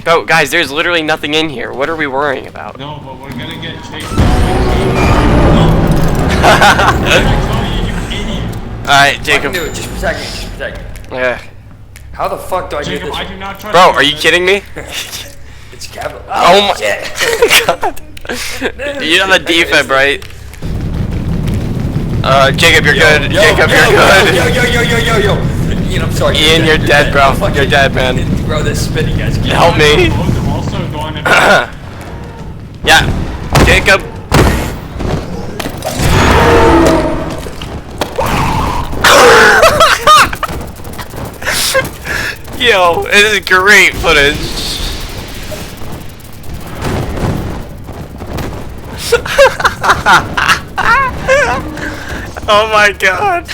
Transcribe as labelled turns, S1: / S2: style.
S1: Bro, guys, there's literally nothing in here. What are we worrying about?
S2: No, but we're gonna get chased down.
S1: Alright, Jacob.
S3: I can do it. Just protect me. Just protect me.
S1: Yeah.
S3: How the fuck do I do
S2: Jacob,
S3: this?
S2: I do not trust
S1: Bro,
S2: you.
S1: are you kidding me?
S3: It's capital.
S1: Oh my
S3: shit.
S1: god. You're on the defib, right? Jacob, you're good. Jacob, you're good.
S3: Yo. Ian, I'm sorry.
S1: Ian, you're dead, bro. You're dead, man.
S3: Bro, this spinning guy's killing
S1: Help me.
S2: I'm also going to
S1: Yeah. Jacob. Yo, this is great footage. Oh my god.